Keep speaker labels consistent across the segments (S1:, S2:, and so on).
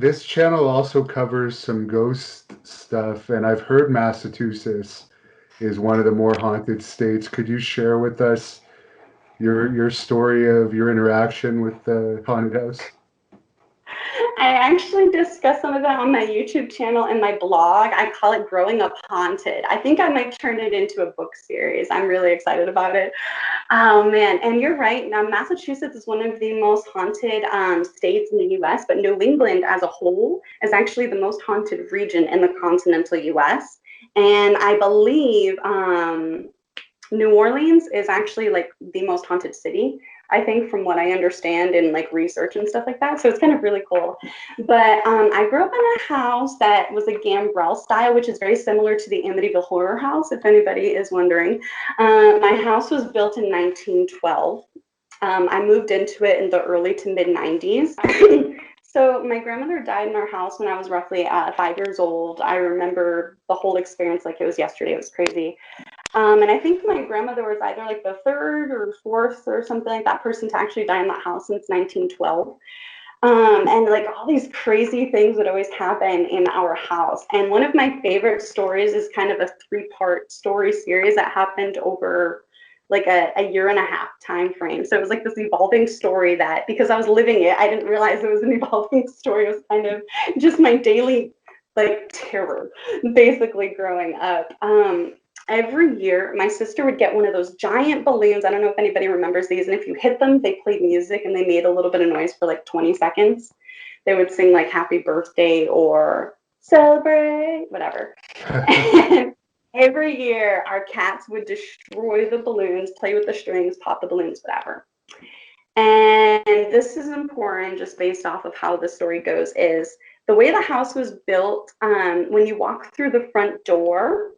S1: This channel also covers some ghost stuff, and I've heard Massachusetts is one of the more haunted states. Could you share with us your story of your interaction with the haunted house?
S2: I actually discuss some of that on my YouTube channel and my blog. I call it Growing Up Haunted. I think I might turn it into a book series. I'm really excited about it. Oh man, and you're right. Now, Massachusetts is one of the most haunted states in the US, but New England as a whole is actually the most haunted region in the continental US. And I believe New Orleans is actually like the most haunted city, I think, from what I understand in like research and stuff like that. So it's kind of really cool. But I grew up in a house that was a gambrel style, which is very similar to the Amityville Horror House, if anybody is wondering. My house was built in 1912. I moved into it in the early to mid 90s. So my grandmother died in our house when I was roughly 5 years old. I remember the whole experience like it was yesterday. It was crazy. And I think my grandmother was either like the third or fourth or something like that person to actually die in that house since 1912. And like all these crazy things would always happen in our house. And one of my favorite stories is kind of a 3-part story series that happened over like a year and a half time frame. So it was like this evolving story that because I was living it, I didn't realize it was an evolving story. It was kind of just my daily like terror basically growing up. Every year, my sister would get one of those giant balloons. I don't know if anybody remembers these. And if you hit them, they played music and they made a little bit of noise for like 20 seconds. They would sing like happy birthday or celebrate, whatever. And every year, our cats would destroy the balloons, play with the strings, pop the balloons, whatever. And this is important just based off of how the story goes is the way the house was built, when you walk through the front door,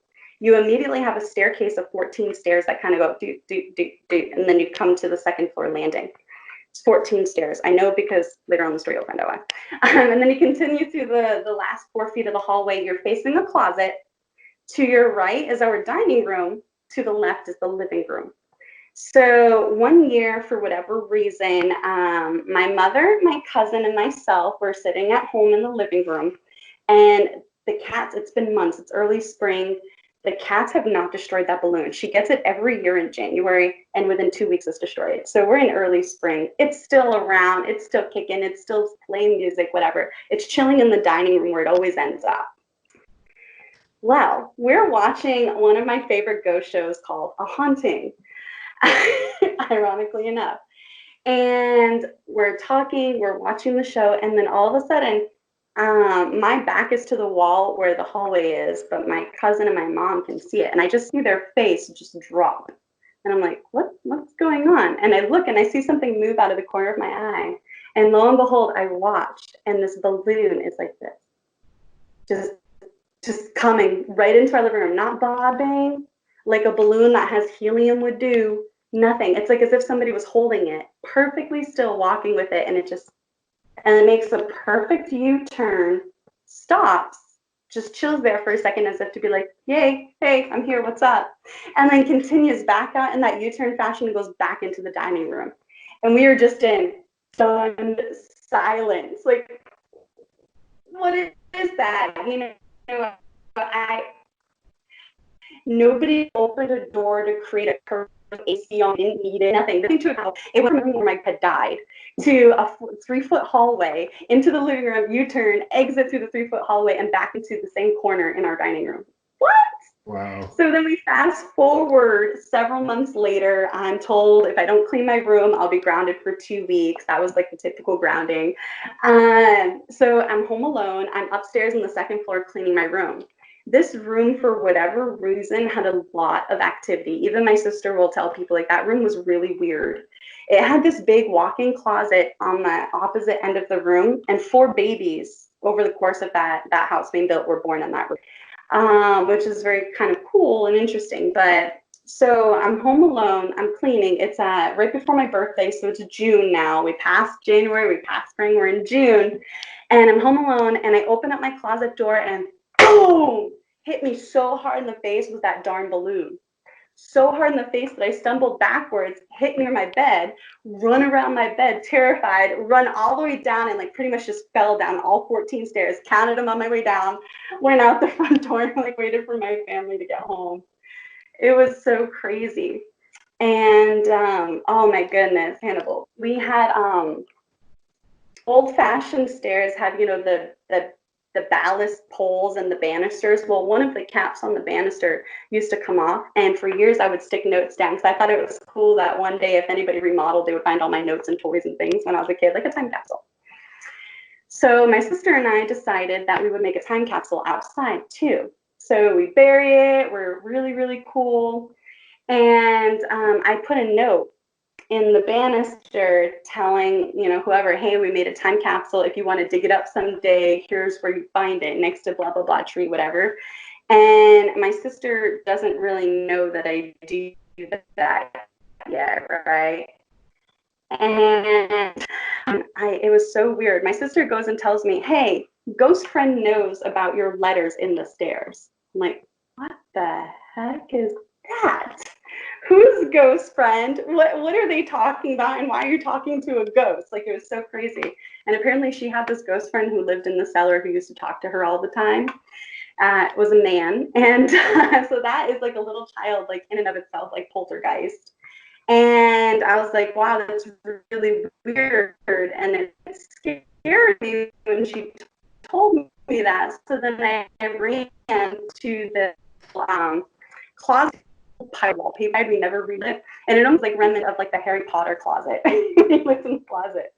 S2: you immediately have a staircase of 14 stairs that kind of go do, do, do, do, and then you come to the second floor landing. It's 14 stairs. I know because later on the story you'll find out why. And then you continue through the last 4 feet of the hallway. You're facing a closet. To your right is our dining room. To the left is the living room. So one year, for whatever reason, my mother, my cousin, and myself were sitting at home in the living room, and the cats, it's been months, it's early spring, the cats have not destroyed that balloon. She gets it every year in January, and within 2 weeks it's destroyed. So we're in early spring. It's still around, it's still kicking, it's still playing music, whatever. It's chilling in the dining room where it always ends up. Well, we're watching one of my favorite ghost shows called A Haunting. Ironically enough. And we're talking, we're watching the show, and then all of a sudden, my back is to the wall where the hallway is, but my cousin and my mom can see it, and I just see their face just drop. And I'm like, what's going on? And I look and I see something move out of the corner of my eye. And lo and behold, I watched, and this balloon is like this, just coming right into our living room, not bobbing like a balloon that has helium would do. Nothing. It's like as if somebody was holding it, perfectly still, walking with it, and it makes a perfect U-turn, stops, just chills there for a second as if to be like, yay, hey, I'm here, what's up? And then continues back out in that U-turn fashion and goes back into the dining room. And we are just in stunned silence. Like, what is that? Nobody opened a door to create a curve AC on, didn't need it, nothing. It was where Mike had died, to a 3-foot hallway, into the living room, U-turn, exit through the 3-foot hallway, and back into the same corner in our dining room. What?
S1: Wow.
S2: So then we fast forward several months later. I'm told if I don't clean my room, I'll be grounded for 2 weeks. That was like the typical grounding. So I'm home alone. I'm upstairs on the second floor cleaning my room. This room, for whatever reason, had a lot of activity. Even my sister will tell people, like, that room was really weird. It had this big walk-in closet on the opposite end of the room, and 4 babies over the course of that house being built were born in that room, which is very kind of cool and interesting. But so I'm home alone, I'm cleaning. It's right before my birthday, so it's June now. We passed January, we passed spring, we're in June. And I'm home alone, and I open up my closet door, and boom, hit me so hard in the face with that darn balloon. so hard in the face that I stumbled backwards, hit near my bed, run around my bed, terrified, run all the way down, and like pretty much just fell down all 14 stairs, counted them on my way down, went out the front door, and like waited for my family to get home. It was so crazy. And oh my goodness, Hannibal, we had old-fashioned stairs had, you know, the ballast poles and the banisters. Well, one of the caps on the banister used to come off, and for years I would stick notes down because I thought it was cool that one day if anybody remodeled, they would find all my notes and toys and things when I was a kid, like a time capsule. So my sister and I decided that we would make a time capsule outside too. So we bury it. We're really, really cool. And I put a note in the banister telling, you know, whoever, hey, we made a time capsule. If you want to dig it up someday, here's where you find it, next to blah, blah, blah tree, whatever. And my sister doesn't really know that I do that yet, right? And it was so weird. My sister goes and tells me, hey, ghost friend knows about your letters in the stairs. I'm like, what the heck is that? Who's ghost friend? What are they talking about, and why are you talking to a ghost? Like, it was so crazy. And apparently she had this ghost friend who lived in the cellar who used to talk to her all the time. It was a man. And so that is like a little child, like in and of itself, like poltergeist. And I was like, wow, that's really weird. And it scared me when she told me that. So then I ran to the closet pile wallpaper. We never read it. And it almost like remnant of like the Harry Potter closet. He lives in the closet.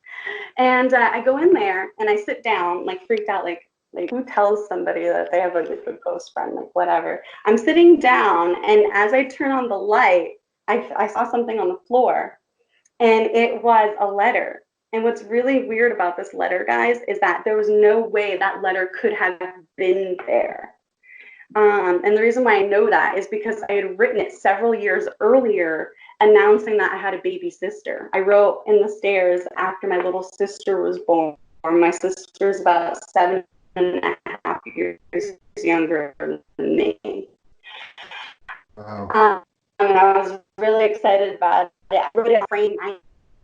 S2: And I go in there and I sit down, like freaked out, like who tells somebody that they have a ghost friend, like whatever. I'm sitting down, and as I turn on the light, I saw something on the floor, and it was a letter. And what's really weird about this letter, guys, is that there was no way that letter could have been there. And the reason why I know that is because I had written it several years earlier, announcing that I had a baby sister. I wrote in the stairs after my little sister was born. My sister's about 7.5 years younger than me.
S1: Wow.
S2: And I was really excited about it. I wrote a frame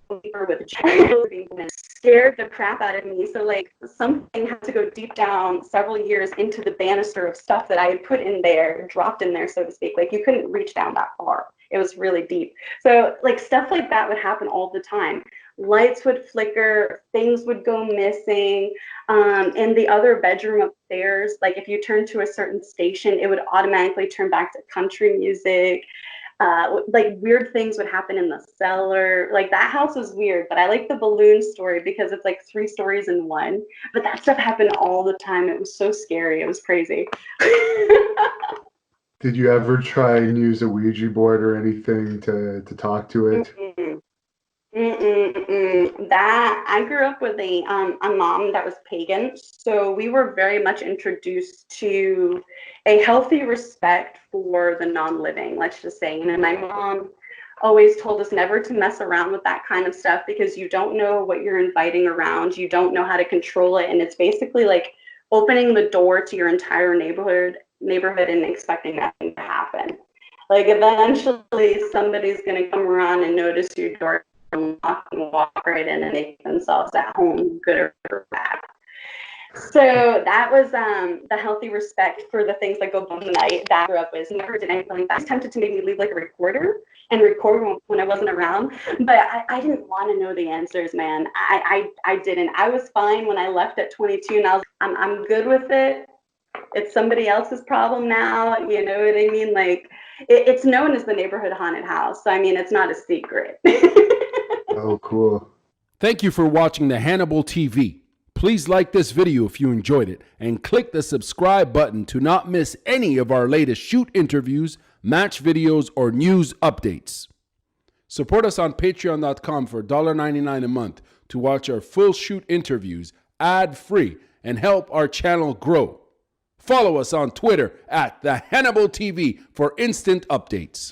S2: paper with a child, and it scared the crap out of me. So like something had to go deep down several years into the banister of stuff that I had put in there, dropped in there, so to speak. Like you couldn't reach down that far. It was really deep. So like stuff like that would happen all the time. Lights would flicker, things would go missing. In the other bedroom upstairs, like if you turned to a certain station, it would automatically turn back to country music. Like weird things would happen in the cellar. Like that house was weird, but I like the balloon story because it's like 3 stories in one. But that stuff happened all the time. It was so scary. It was crazy.
S1: Did you ever try and use a Ouija board or anything to talk to it?
S2: Mm-mm. That I grew up with a mom that was pagan, so we were very much introduced to a healthy respect for the non-living. Let's just say, and my mom always told us never to mess around with that kind of stuff because you don't know what you're inviting around. You don't know how to control it, and it's basically like opening the door to your entire neighborhood and expecting nothing to happen. Like eventually somebody's gonna come around and notice your door and walk right in and make themselves at home, good or bad. So that was the healthy respect for the things that go on the night that I grew up with. Never did anything like that. I was tempted to maybe leave like a recorder and record when I wasn't around, but I didn't want to know the answers, man. I didn't. I was fine when I left at 22, and I'm good with it. It's somebody else's problem now. You know what I mean? Like it's known as the neighborhood haunted house. So I mean, it's not a secret.
S1: Oh, cool.
S3: Thank you for watching the Hannibal TV. Please like this video if you enjoyed it and click the subscribe button to not miss any of our latest shoot interviews, match videos, or news updates. Support us on patreon.com for $1.99 a month to watch our full shoot interviews ad-free and help our channel grow. Follow us on Twitter at the Hannibal TV for instant updates.